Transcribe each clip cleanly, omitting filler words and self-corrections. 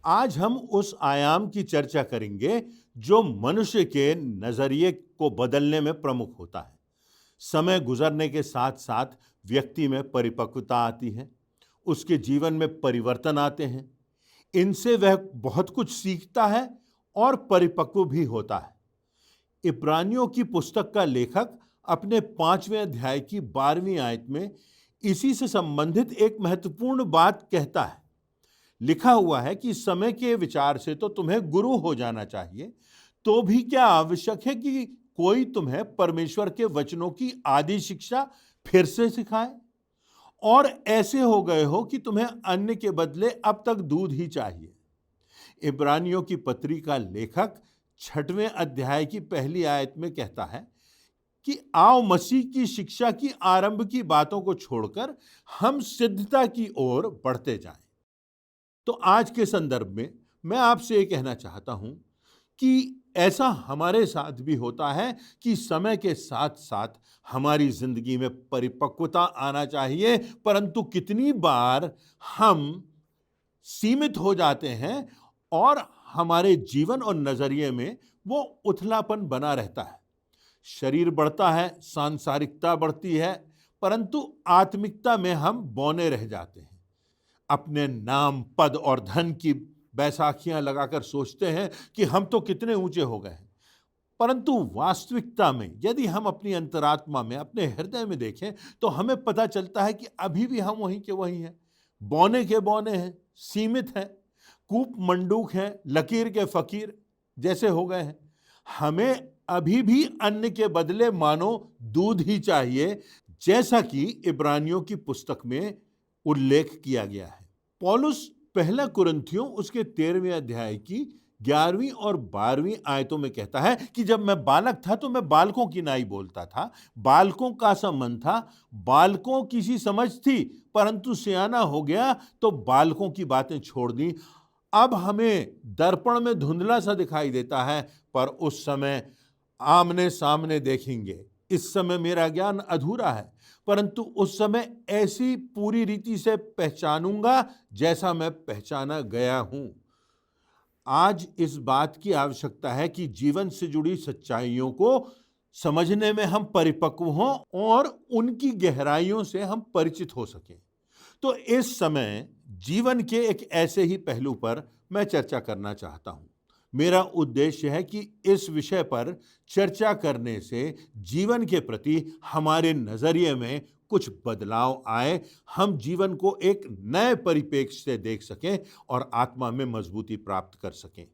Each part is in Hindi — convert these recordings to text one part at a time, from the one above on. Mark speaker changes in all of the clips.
Speaker 1: आज हम उस आयाम की चर्चा करेंगे जो मनुष्य के नजरिए को बदलने में प्रमुख होता है। समय गुजरने के साथ साथ व्यक्ति में परिपक्वता आती है, उसके जीवन में परिवर्तन आते हैं। इनसे वह बहुत कुछ सीखता है और परिपक्व भी होता है। इब्रानियों की पुस्तक का लेखक अपने 5वें अध्याय की 12वीं आयत में इसी से संबंधित एक महत्वपूर्ण बात कहता है। लिखा हुआ है कि समय के विचार से तो तुम्हें गुरु हो जाना चाहिए, तो भी क्या आवश्यक है कि कोई तुम्हें परमेश्वर के वचनों की आदि शिक्षा फिर से सिखाए? और ऐसे हो गए हो कि तुम्हें अन्न के बदले अब तक दूध ही चाहिए। इब्रानियों की पत्री का लेखक 6वें अध्याय की पहली आयत में कहता है कि आओ मसीह की शिक्षा की आरंभ की बातों को छोड़कर हम सिद्धता की ओर बढ़ते जाएं। तो आज के संदर्भ में मैं आपसे ये कहना चाहता हूं कि ऐसा हमारे साथ भी होता है कि समय के साथ साथ हमारी जिंदगी में परिपक्वता आना चाहिए, परंतु कितनी बार हम सीमित हो जाते हैं और हमारे जीवन और नजरिए में वो उथलापन बना रहता है। शरीर बढ़ता है, सांसारिकता बढ़ती है, परंतु आत्मिकता में हम बौने रह जाते हैं। अपने नाम, पद और धन की बैसाखियां लगाकर सोचते हैं कि हम तो कितने ऊंचे हो गए हैं, परंतु वास्तविकता में यदि हम अपनी अंतरात्मा में, अपने हृदय में देखें तो हमें पता चलता है कि अभी भी हम वहीं के वहीं हैं, बौने के बौने हैं, सीमित हैं, कूप मंडूक हैं, लकीर के फकीर जैसे हो गए हैं। हमें अभी भी अन्न के बदले मानो दूध ही चाहिए, जैसा कि इब्रानियों की पुस्तक में उल्लेख किया गया है। पौलुस पहला कुरिन्थियों उसके 13वें अध्याय की 11वीं और 12वीं आयतों में कहता है कि जब मैं बालक था तो मैं बालकों की नाई बोलता था, बालकों का सा मन था, बालकों की सी समझ थी, परंतु सियाना हो गया तो बालकों की बातें छोड़ दी। अब हमें दर्पण में धुंधला सा दिखाई देता है, पर उस समय आमने सामने देखेंगे। इस समय मेरा ज्ञान अधूरा है, परंतु उस समय ऐसी पूरी रीति से पहचानूंगा जैसा मैं पहचाना गया हूं। आज इस बात की आवश्यकता है कि जीवन से जुड़ी सच्चाइयों को समझने में हम परिपक्व हों और उनकी गहराइयों से हम परिचित हो सकें। तो इस समय जीवन के एक ऐसे ही पहलू पर मैं चर्चा करना चाहता हूं। मेरा उद्देश्य है कि इस विषय पर चर्चा करने से जीवन के प्रति हमारे नजरिए में कुछ बदलाव आए, हम जीवन को एक नए परिप्रेक्ष्य से देख सकें और आत्मा में मजबूती प्राप्त कर सकें,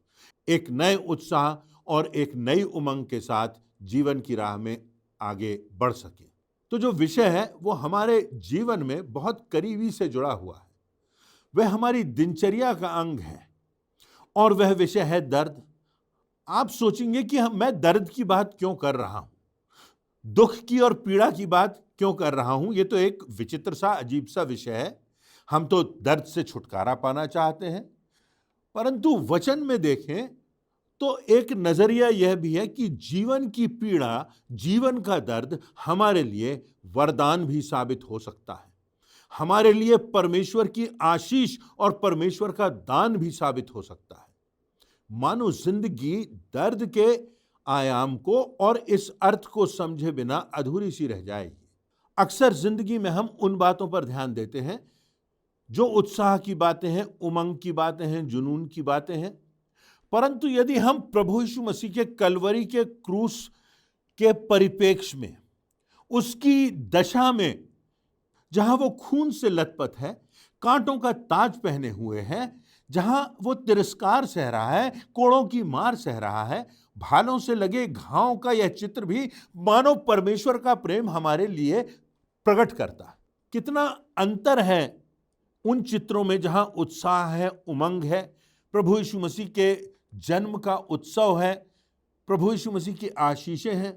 Speaker 1: एक नए उत्साह और एक नई उमंग के साथ जीवन की राह में आगे बढ़ सकें। तो जो विषय है वो हमारे जीवन में बहुत करीबी से जुड़ा हुआ है, वह हमारी दिनचर्या का अंग है और वह विषय है दर्द। आप सोचेंगे कि मैं दर्द की बात क्यों कर रहा हूं, दुख की और पीड़ा की बात क्यों कर रहा हूं। ये तो एक विचित्र सा, अजीब सा विषय है। हम तो दर्द से छुटकारा पाना चाहते हैं, परंतु वचन में देखें तो एक नजरिया यह भी है कि जीवन की पीड़ा, जीवन का दर्द हमारे लिए वरदान भी साबित हो सकता है, हमारे लिए परमेश्वर की आशीष और परमेश्वर का दान भी साबित हो सकता है। मानो जिंदगी दर्द के आयाम को और इस अर्थ को समझे बिना अधूरी सी रह जाएगी। अक्सर जिंदगी में हम उन बातों पर ध्यान देते हैं जो उत्साह की बातें हैं, उमंग की बातें हैं, जुनून की बातें हैं, परंतु यदि हम प्रभु यीशु मसीह के कलवरी के क्रूस के परिप्रेक्ष्य में, उसकी दशा में, जहां वो खून से लथपथ है, कांटों का ताज पहने हुए है, जहां वो तिरस्कार सह रहा है, कोड़ों की मार सह रहा है, भालों से लगे घावों का यह चित्र भी मानो परमेश्वर का प्रेम हमारे लिए प्रकट करता है। कितना अंतर है उन चित्रों में जहां उत्साह है, उमंग है, प्रभु यीशु मसीह के जन्म का उत्सव है, प्रभु यीशु मसीह की आशीषें हैं,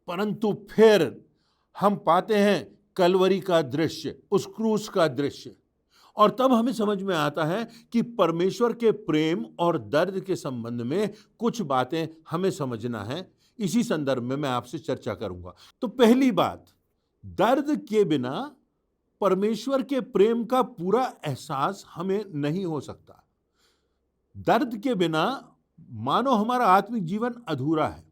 Speaker 1: परंतु फिर हम पाते हैं कलवरी का दृश्य, उस क्रूस का दृश्य, और तब हमें समझ में आता है कि परमेश्वर के प्रेम और दर्द के संबंध में कुछ बातें हमें समझना है। इसी संदर्भ में मैं आपसे चर्चा करूंगा। तो पहली बात, दर्द के बिना परमेश्वर के प्रेम का पूरा एहसास हमें नहीं हो सकता। दर्द के बिना मानो हमारा आत्मिक जीवन अधूरा है।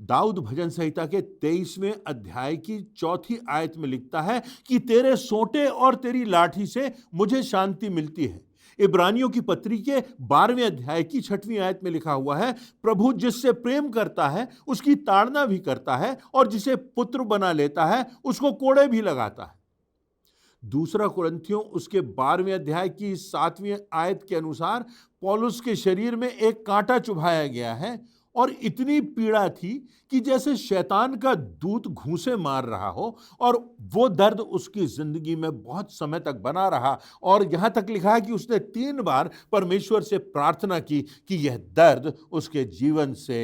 Speaker 1: दाऊद भजन संहिता के 23वें अध्याय की 4थी आयत में लिखता है कि तेरे सोंटे और तेरी लाठी से मुझे शांति मिलती है। इब्रानियों की पत्री के 12वें अध्याय की 6वीं आयत में लिखा हुआ है, प्रभु जिससे प्रेम करता है उसकी ताड़ना भी करता है और जिसे पुत्र बना लेता है उसको कोड़े भी लगाता है। दूसरा कुरिन्थियों उसके 12वें अध्याय की 7वीं आयत के अनुसार पौलुस के शरीर में एक कांटा चुभाया गया है और इतनी पीड़ा थी कि जैसे शैतान का दूत घूंसे मार रहा हो, और वो दर्द उसकी जिंदगी में बहुत समय तक बना रहा। और यहां तक लिखा है कि उसने 3 बार परमेश्वर से प्रार्थना की कि यह दर्द उसके जीवन से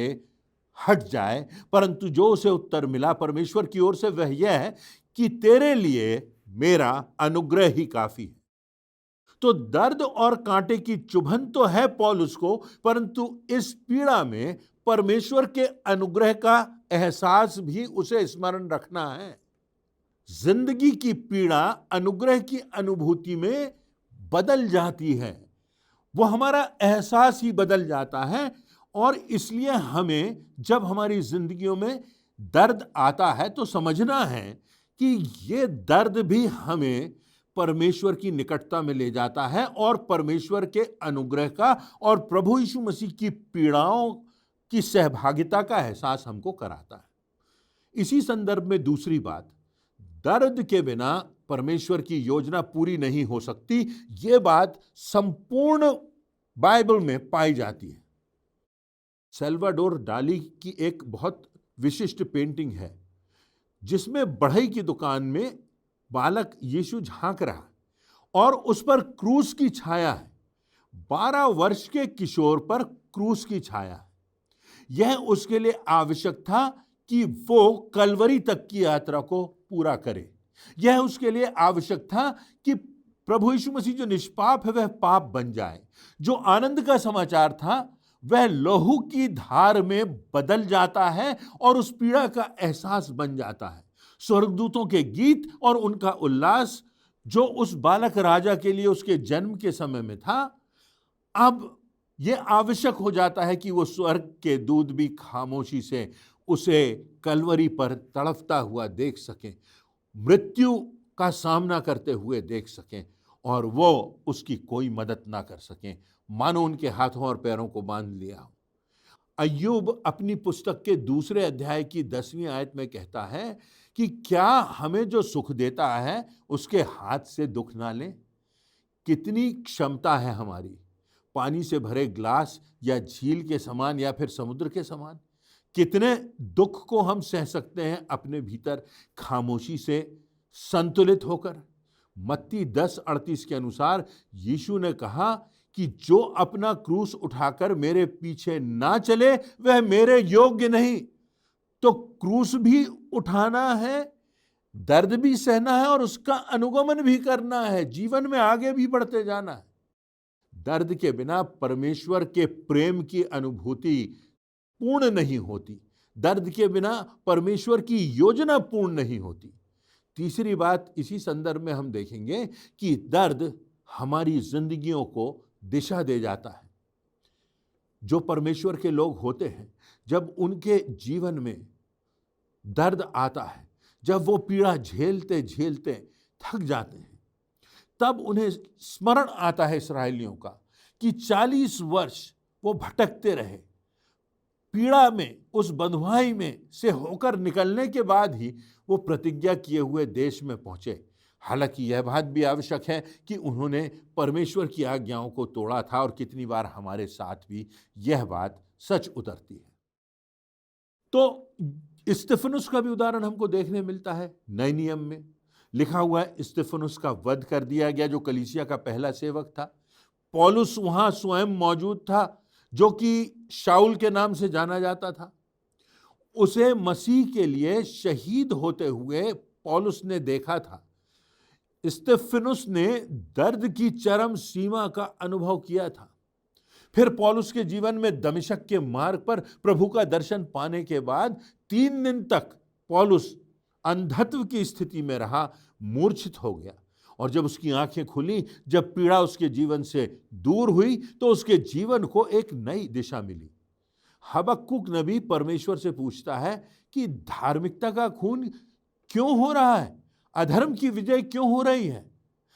Speaker 1: हट जाए, परंतु जो उसे उत्तर मिला परमेश्वर की ओर से वह यह है कि तेरे लिए मेरा अनुग्रह ही काफी है। तो दर्द और कांटे की चुभन तो है पौलुस को, परंतु इस पीड़ा में परमेश्वर के अनुग्रह का एहसास भी उसे स्मरण रखना है। जिंदगी की पीड़ा अनुग्रह की अनुभूति में बदल जाती है, वो हमारा एहसास ही बदल जाता है। और इसलिए हमें जब हमारी जिंदगियों में दर्द आता है तो समझना है कि ये दर्द भी हमें परमेश्वर की निकटता में ले जाता है और परमेश्वर के अनुग्रह का और प्रभु यीशु मसीह की पीड़ाओं की सहभागिता का एहसास हमको कराता है। इसी संदर्भ में दूसरी बात, दर्द के बिना परमेश्वर की योजना पूरी नहीं हो सकती। ये बात संपूर्ण बाइबल में पाई जाती है। सल्वाडोर डाली की एक बहुत विशिष्ट पेंटिंग है जिसमें बढ़ई की दुकान में बालक यीशु झांक रहा है और उस पर क्रूस की छाया है। 12 वर्ष के किशोर पर क्रूस की छाया है। यह उसके लिए आवश्यक था कि वो कलवरी तक की यात्रा को पूरा करे। यह उसके लिए आवश्यक था कि प्रभु यीशु मसीह जो निष्पाप है वह पाप बन जाए। जो आनंद का समाचार था वह लहू की धार में बदल जाता है और उस पीड़ा का एहसास बन जाता है। स्वर्गदूतों के गीत और उनका उल्लास जो उस बालक राजा के लिए उसके जन्म के समय में था, अब यह आवश्यक हो जाता है कि वो स्वर्ग के दूत भी खामोशी से उसे कलवरी पर तड़पता हुआ देख सकें, मृत्यु का सामना करते हुए देख सकें और वो उसकी कोई मदद ना कर सकें, मानो उनके हाथों और पैरों को बांध लिया हो। अय्यूब अपनी पुस्तक के 2 अध्याय की 10वीं आयत में कहता है कि क्या हमें जो सुख देता है उसके हाथ से दुख ना लें। कितनी क्षमता है हमारी, पानी से भरे ग्लास या झील के समान या फिर समुद्र के समान। कितने दुख को हम सह सकते हैं अपने भीतर खामोशी से संतुलित होकर। मत्ती 10:38 के अनुसार यीशु ने कहा कि जो अपना क्रूस उठाकर मेरे पीछे ना चले वह मेरे योग्य नहीं। तो क्रूस भी उठाना है, दर्द भी सहना है और उसका अनुगमन भी करना है, जीवन में आगे भी बढ़ते जाना है। दर्द के बिना परमेश्वर के प्रेम की अनुभूति पूर्ण नहीं होती। दर्द के बिना परमेश्वर की योजना पूर्ण नहीं होती। तीसरी बात इसी संदर्भ में हम देखेंगे कि दर्द हमारी जिंदगियों को दिशा दे जाता है। जो परमेश्वर के लोग होते हैं, जब उनके जीवन में दर्द आता है, जब वो पीड़ा झेलते झेलते थक जाते हैं, तब उन्हें स्मरण आता है इस्राएलियों का कि 40 वर्ष वो भटकते रहे, पीड़ा में, उस बंधुआई में से होकर निकलने के बाद ही वो प्रतिज्ञा किए हुए देश में पहुंचे। हालांकि यह बात भी आवश्यक है कि उन्होंने परमेश्वर की आज्ञाओं को तोड़ा था और कितनी बार हमारे साथ भी यह बात सच उतरती है। तो स्तिफनुस का भी उदाहरण हमको देखने मिलता है। नए नियम में लिखा हुआ है स्तिफनुस का वध कर दिया गया, जो कलीसिया का पहला सेवक था। पौलुस वहां स्वयं मौजूद था, जो कि शाऊल के नाम से जाना जाता था। उसे मसीह के लिए शहीद होते हुए पौलुस ने देखा था। स्तिफनुस ने दर्द की चरम सीमा का अनुभव किया था। फिर पौलुस के जीवन में दमिश्क के मार्ग पर प्रभु का दर्शन पाने के बाद 3 दिन तक पौलुस अंधत्व की स्थिति में रहा, मूर्छित हो गया और जब उसकी आंखें खुली, जब पीड़ा उसके जीवन से दूर हुई, तो उसके जीवन को एक नई दिशा मिली। हबक्कुक नबी परमेश्वर से पूछता है कि धार्मिकता का खून क्यों हो रहा है, अधर्म की विजय क्यों हो रही है,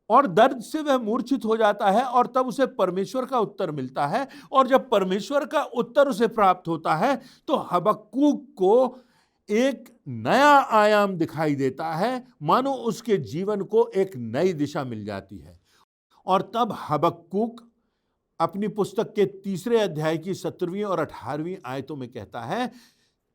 Speaker 1: और दर्द से वह मूर्छित हो जाता है। और तब उसे परमेश्वर का उत्तर मिलता है, और जब परमेश्वर का उत्तर उसे प्राप्त होता है तो हबक्कुक को एक नया आयाम दिखाई देता है, मानो उसके जीवन को एक नई दिशा मिल जाती है। और तब हबक्कुक अपनी पुस्तक के 3 अध्याय की 17वीं और 18वीं आयतों में कहता है,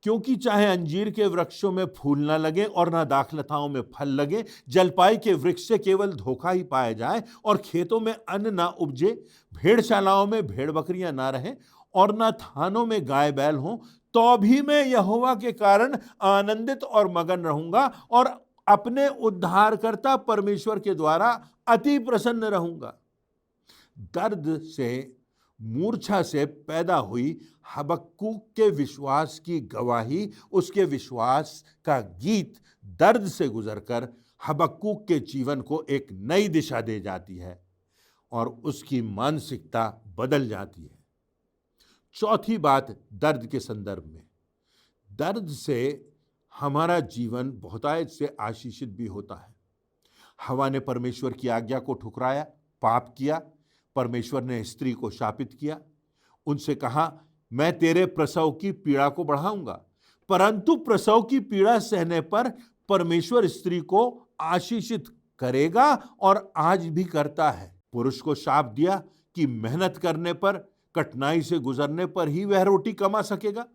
Speaker 1: क्योंकि चाहे अंजीर के वृक्षों में फूल ना लगे और ना दाखलताओं में फल लगे, जलपाई के वृक्ष से केवल धोखा ही पाया जाए, और खेतों में अन्न ना उपजे, भेड़शालाओं में भेड़ बकरियां ना रहें, और ना थानों में गाय बैल हों, तो भी मैं यहोवा के कारण आनंदित और मगन रहूंगा और अपने उद्धारकर्ता परमेश्वर के द्वारा अति प्रसन्न रहूंगा। दर्द से, मूर्छा से पैदा हुई हबक्कुक के विश्वास की गवाही, उसके विश्वास का गीत दर्द से गुजरकर हबक्कुक के जीवन को एक नई दिशा दे जाती है और उसकी मानसिकता बदल जाती है। चौथी बात, दर्द के संदर्भ में, दर्द से हमारा जीवन बहुतायत से आशीषित भी होता है। हवा ने परमेश्वर की आज्ञा को ठुकराया, पाप किया। परमेश्वर ने स्त्री को शापित किया, उनसे कहा, मैं तेरे प्रसव की पीड़ा को बढ़ाऊंगा। परंतु प्रसव की पीड़ा सहने पर परमेश्वर स्त्री को आशीषित करेगा और आज भी करता है। पुरुष को शाप दिया कि मेहनत करने पर, कठिनाई से गुजरने पर ही वह रोटी कमा सकेगा,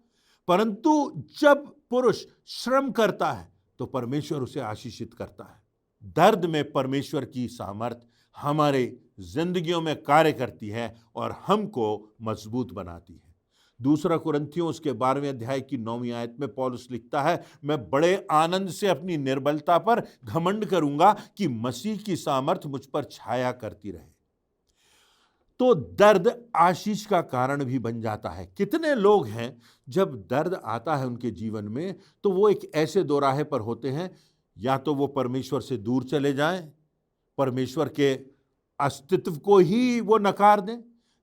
Speaker 1: परंतु जब पुरुष श्रम करता है तो परमेश्वर उसे आशीषित करता है। दर्द में परमेश्वर की सामर्थ हमारे जिंदगियों में कार्य करती है और हमको मजबूत बनाती है। 2 कुरिन्थियों उसके 12वें अध्याय की 9वीं आयत में पौलुस लिखता है, मैं बड़े आनंद से अपनी निर्बलता पर घमंड करूंगा कि मसीह की सामर्थ मुझ पर छाया करती रहे। तो दर्द आशीष का कारण भी बन जाता है। कितने लोग हैं जब दर्द आता है उनके जीवन में तो वो एक ऐसे दोराहे पर होते हैं, या तो वो परमेश्वर से दूर चले जाएं, परमेश्वर के अस्तित्व को ही वो नकार दें,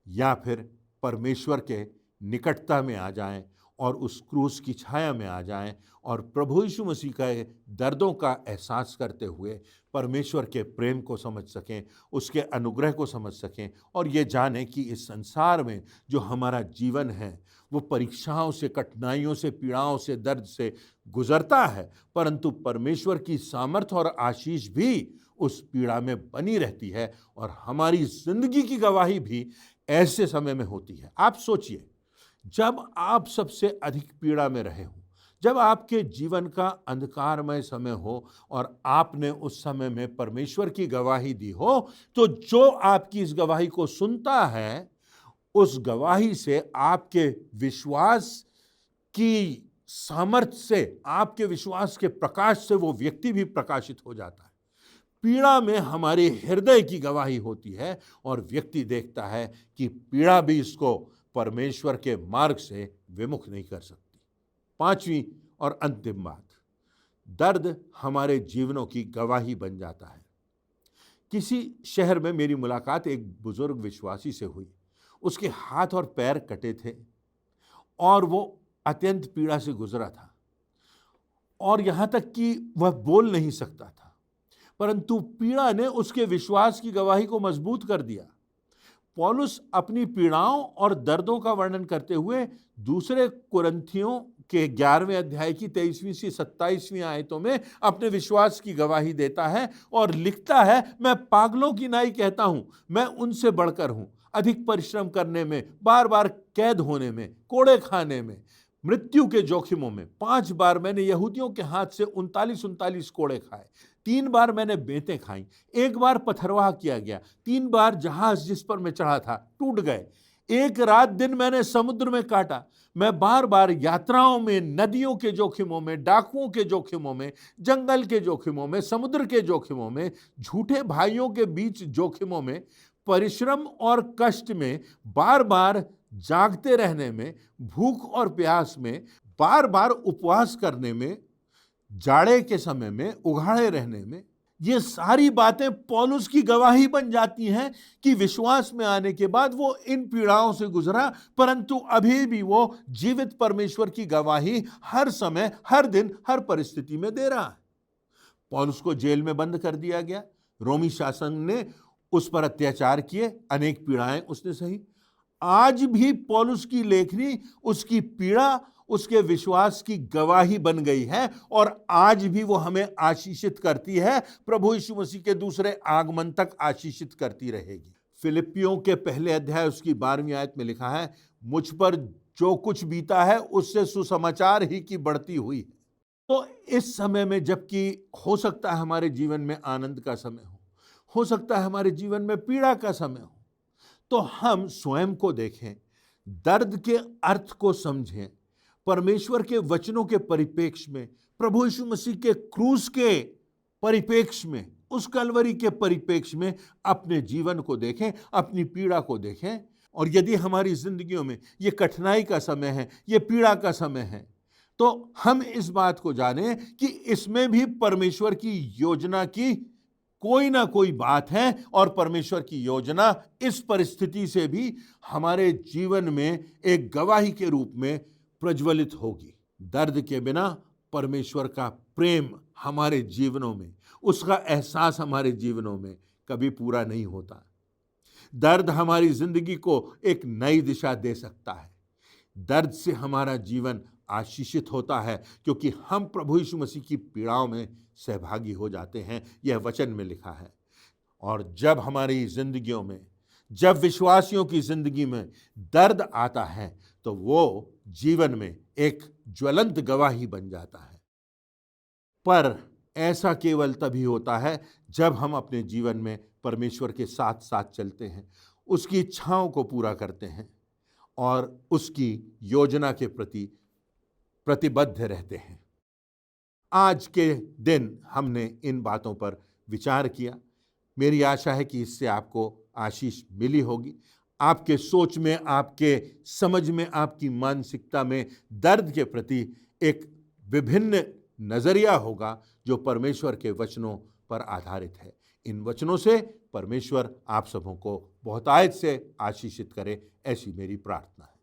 Speaker 1: या फिर परमेश्वर के निकटता में आ जाएं और उस क्रूस की छाया में आ जाएं और प्रभु यीशु मसीह के दर्दों का एहसास करते हुए परमेश्वर के प्रेम को समझ सकें, उसके अनुग्रह को समझ सकें, और ये जानें कि इस संसार में जो हमारा जीवन है वो परीक्षाओं से, कठिनाइयों से, पीड़ाओं से, दर्द से गुजरता है, परंतु परमेश्वर की सामर्थ और आशीष भी उस पीड़ा में बनी रहती है और हमारी जिंदगी की गवाही भी ऐसे समय में होती है। आप सोचिए, जब आप सबसे अधिक पीड़ा में रहे हो, जब आपके जीवन का अंधकारमय समय हो और आपने उस समय में परमेश्वर की गवाही दी हो, तो जो आपकी इस गवाही को सुनता है, उस गवाही से आपके विश्वास की सामर्थ्य से, आपके विश्वास के प्रकाश से वो व्यक्ति भी प्रकाशित हो जाता है। पीड़ा में हमारे हृदय की गवाही होती है और व्यक्ति देखता है कि पीड़ा भी इसको परमेश्वर के मार्ग से विमुख नहीं कर सकती। 5वीं और अंतिम बात, दर्द हमारे जीवनों की गवाही बन जाता है। किसी शहर में मेरी मुलाकात एक बुजुर्ग विश्वासी से हुई। उसके हाथ और पैर कटे थे और वो अत्यंत पीड़ा से गुजरा था और यहां तक कि वह बोल नहीं सकता था, परंतु पीड़ा ने उसके विश्वास की गवाही को मजबूत कर दिया। पौलुस अपनी पीड़ाओं और दर्दों का वर्णन करते हुए 2 कुरिन्थियों के 11वें अध्याय की 23वीं से 27वीं आयतों में अपने विश्वास की गवाही देता है और लिखता है, मैं पागलों की नाई कहता हूं, मैं उनसे बढ़कर हूं। अधिक परिश्रम करने में, बार बार कैद होने में, कोड़े खाने में, मृत्यु के जोखिमों में, 5 बार मैंने यहूदियों के हाथ से 39 कोड़े खाए, 3 बार मैंने बेंतें खाई, 1 बार पथरवाह किया गया, 3 बार जहाज जिस पर मैं चढ़ा था टूट गए, 1 रात दिन मैंने समुद्र में काटा। मैं बार बार यात्राओं में, नदियों के जोखिमों में, डाकुओं के जोखिमों में, जंगल के जोखिमों में, समुद्र के जोखिमों में, झूठे भाइयों के बीच जोखिमों में, परिश्रम और कष्ट में, बार बार जागते रहने में, भूख और प्यास में, बार बार उपवास करने में, जाड़े के समय में, उघाड़े रहने में, ये सारी बातें पौलुस की गवाही बन जाती हैं कि विश्वास में आने के बाद वो इन पीड़ाओं से गुजरा, परंतु अभी भी वो जीवित परमेश्वर की गवाही हर समय, हर दिन, हर परिस्थिति में दे रहा है। पौलुस को जेल में बंद कर दिया गया, रोमी शासन ने उस पर अत्याचार किए, अनेक पीड़ाएं उसने सही। आज भी पौलुस की लेखनी उसकी पीड़ा, उसके विश्वास की गवाही बन गई है और आज भी वो हमें आशीषित करती है, प्रभु यीशु मसीह के दूसरे आगमन तक आशीषित करती रहेगी। फिलिपियों के पहले अध्याय उसकी 12वीं आयत में लिखा है, मुझ पर जो कुछ बीता है उससे सुसमाचार ही की बढ़ती हुई है। तो इस समय में, जबकि हो सकता है हमारे जीवन में आनंद का समय हो सकता है हमारे जीवन में पीड़ा का समय हो, तो हम स्वयं को देखें, दर्द के अर्थ को समझें, परमेश्वर के वचनों के परिप्रेक्ष्य में, प्रभु यीशु मसीह के क्रूस के परिप्रेक्ष्य में, उस कलवरी के परिप्रेक्ष्य में अपने जीवन को देखें, अपनी पीड़ा को देखें। और यदि हमारी जिंदगियों में ये कठिनाई का समय है, ये पीड़ा का समय है, तो हम इस बात को जानें कि इसमें भी परमेश्वर की योजना की कोई ना कोई बात है और परमेश्वर की योजना इस परिस्थिति से भी हमारे जीवन में एक गवाही के रूप में प्रज्वलित होगी। दर्द के बिना परमेश्वर का प्रेम हमारे जीवनों में, उसका एहसास हमारे जीवनों में कभी पूरा नहीं होता। दर्द हमारी जिंदगी को एक नई दिशा दे सकता है। दर्द से हमारा जीवन आशीषित होता है, क्योंकि हम प्रभु यीशु मसीह की पीड़ाओं में सहभागी हो जाते हैं, यह वचन में लिखा है। और जब हमारी जिंदगियों में, जब विश्वासियों की जिंदगी में दर्द आता है, तो वो जीवन में एक ज्वलंत गवाही बन जाता है। पर ऐसा केवल तभी होता है जब हम अपने जीवन में परमेश्वर के साथ साथ चलते हैं, उसकी इच्छाओं को पूरा करते हैं और उसकी योजना के प्रति प्रतिबद्ध रहते हैं। आज के दिन हमने इन बातों पर विचार किया। मेरी आशा है कि इससे आपको आशीष मिली होगी। आपके सोच में, आपके समझ में, आपकी मानसिकता में दर्द के प्रति एक विभिन्न नजरिया होगा जो परमेश्वर के वचनों पर आधारित है। इन वचनों से परमेश्वर आप सबों को बहुतायत से आशीषित करे, ऐसी मेरी प्रार्थना है।